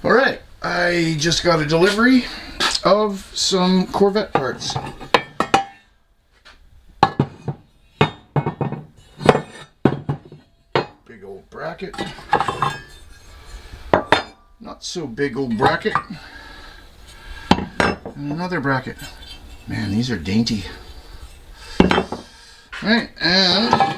Alright, I just got a delivery of some Corvette parts. Big old bracket. Not so big old bracket. And another bracket. Man, these are dainty. Alright, and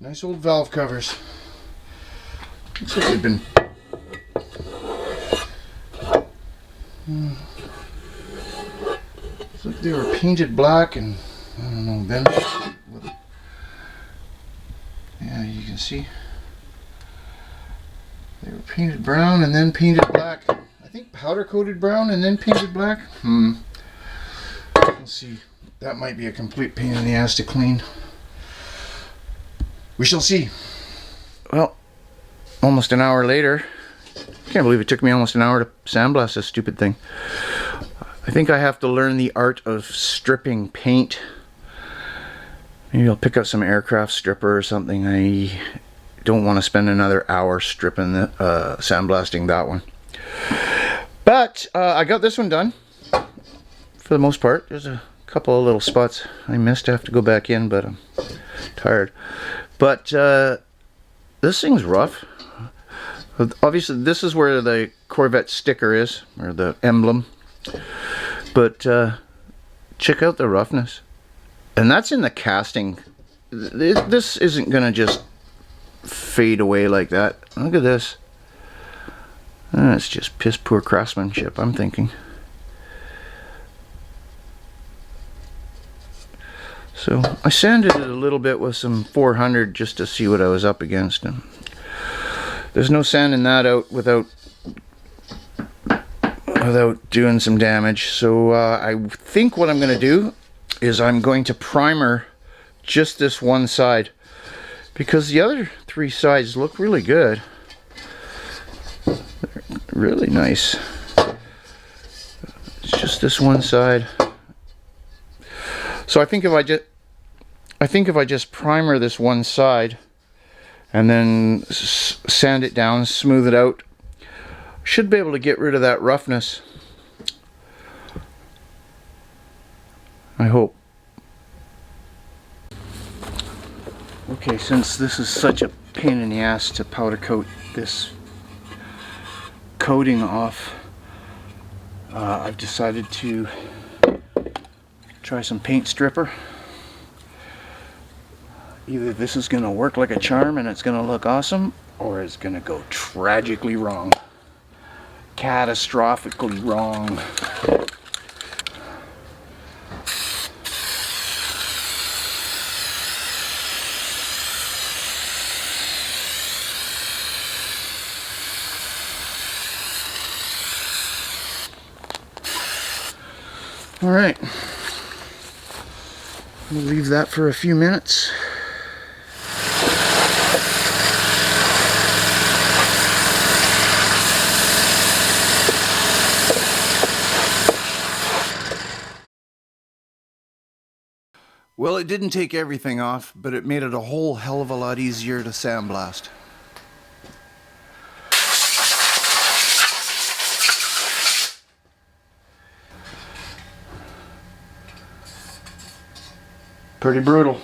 nice old valve covers. Looks like they've been looks like they were painted black and I don't know, then yeah, you can see they were painted brown and then painted black. I think powder coated brown and then painted black. We'll see. That might be a complete pain in the ass to clean. We shall see. Well, almost an hour later. I can't believe it took me almost an hour to sandblast this stupid thing. I think I have to learn the art of stripping paint. Maybe I'll pick up some aircraft stripper or something. I don't want to spend another hour stripping the sandblasting that one. But I got this one done for the most part. There's a couple of little spots I missed. I have to go back in, but I'm tired. But this thing's rough. Obviously, this is where the Corvette sticker is, or the emblem. But check out the roughness. And that's in the casting. This isn't going to just fade away like that. Look at this. It's just piss poor craftsmanship, I'm thinking. So I sanded it a little bit with some 400 just to see what I was up against. And there's no sanding that out without doing some damage. So I think what I'm going to do is I'm going to primer just this one side, because the other three sides look really good. They're really nice. It's just this one side. So I think if I just primer this one side and then sand it down, smooth it out, should be able to get rid of that roughness. I hope. Okay, since this is such a pain in the ass to powder coat this coating off, I've decided to try some paint stripper. Either this is going to work like a charm and it's going to look awesome, or it's going to go tragically wrong. Catastrophically wrong. All right. We'll leave that for a few minutes. Well, it didn't take everything off, but it made it a whole hell of a lot easier to sandblast. Pretty brutal.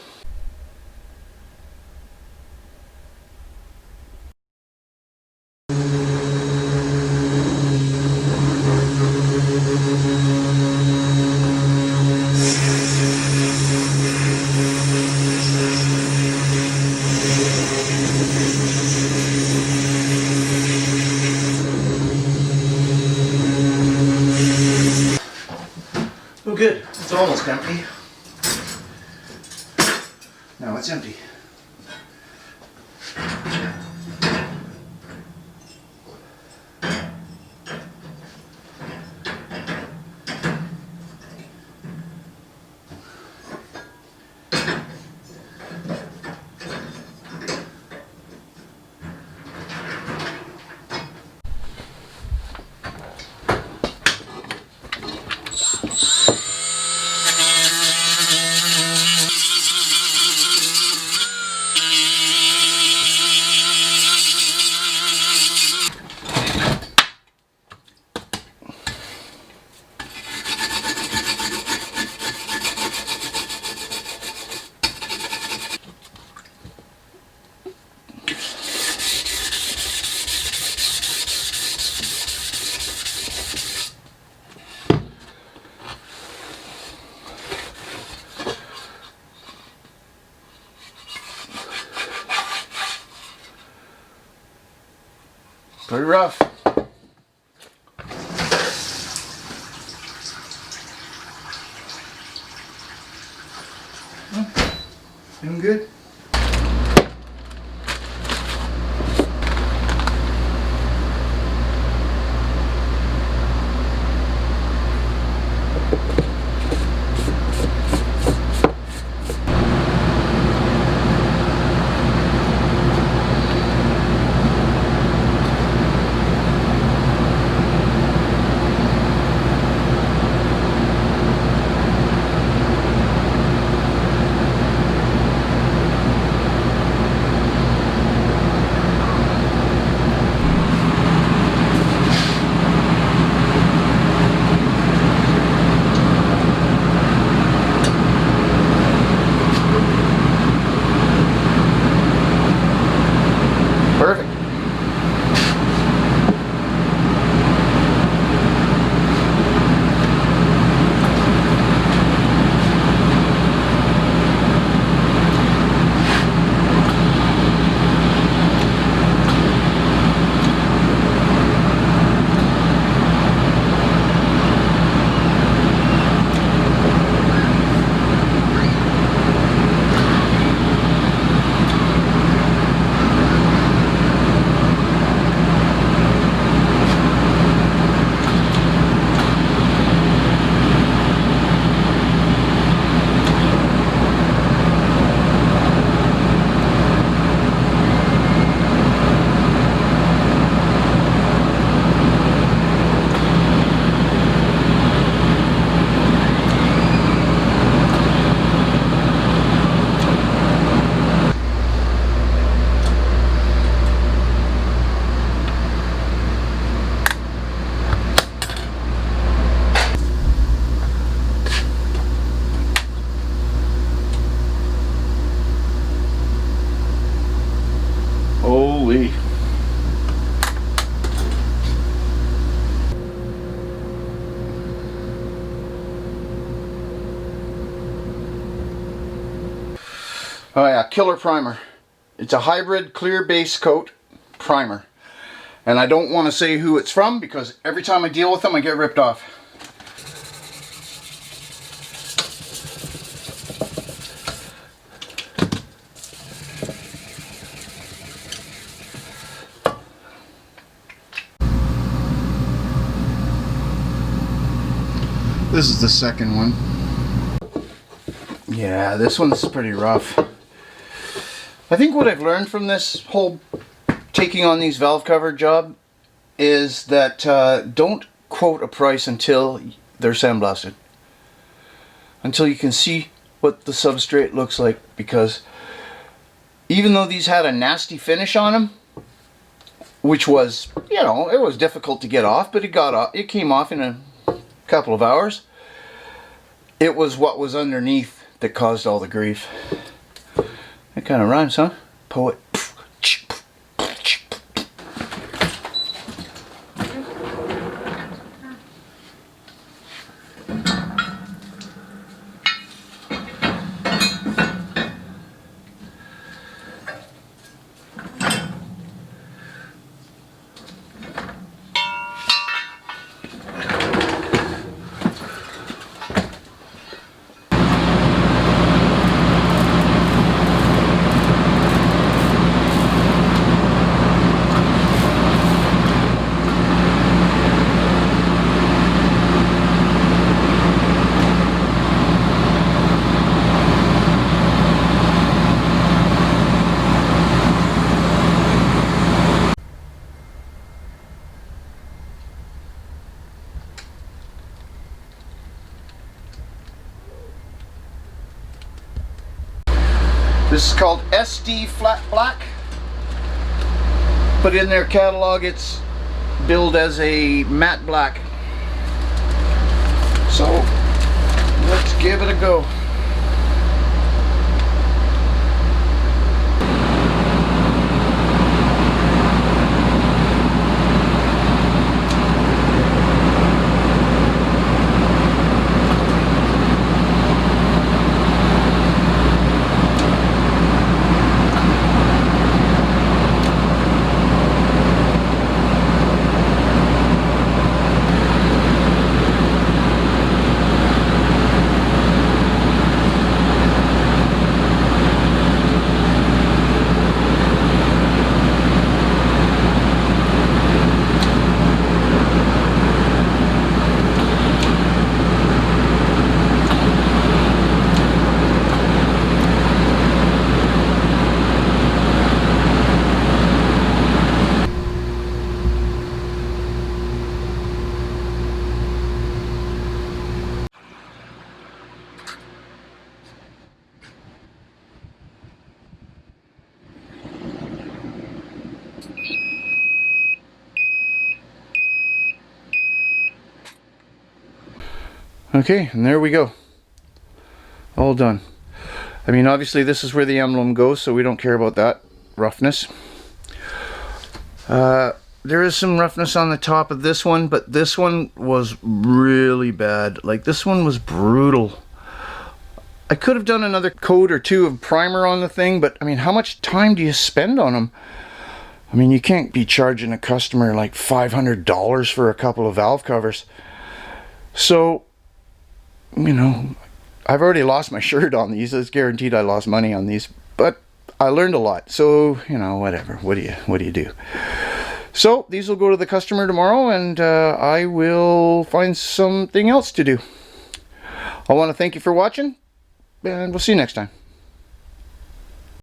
Oh good, it's almost empty. No, it's empty. Pretty rough. Doing good. Perfect. Holy. Oh yeah, killer primer. It's a hybrid clear base coat primer. And I don't want to say who it's from because every time I deal with them I get ripped off. This is the second one. Yeah, this one's pretty rough. I think what I've learned from this whole taking on these valve cover job is that don't quote a price until they're sandblasted. Until you can see what the substrate looks like, because even though these had a nasty finish on them, which was, you know, it was difficult to get off, but it came off in a couple of hours. It was what was underneath that caused all the grief. That kind of rhymes, huh? Poet. This is called SD Flat Black, but in their catalog it's billed as a matte black. So let's give it a go. Okay, and there we go. All done. I mean, obviously this is where the emblem goes, so we don't care about that roughness. There is some roughness on the top of this one, but this one was really bad. Like, this one was brutal. I could have done another coat or two of primer on the thing, but I mean, how much time do you spend on them? I mean, you can't be charging a customer like $500 for a couple of valve covers. So, you know, I've already lost my shirt on these. It's guaranteed I lost money on these, but I learned a lot. So, you know, whatever. What do you do? So these will go to the customer tomorrow, and I will find something else to do. I want to thank you for watching, and we'll see you next time.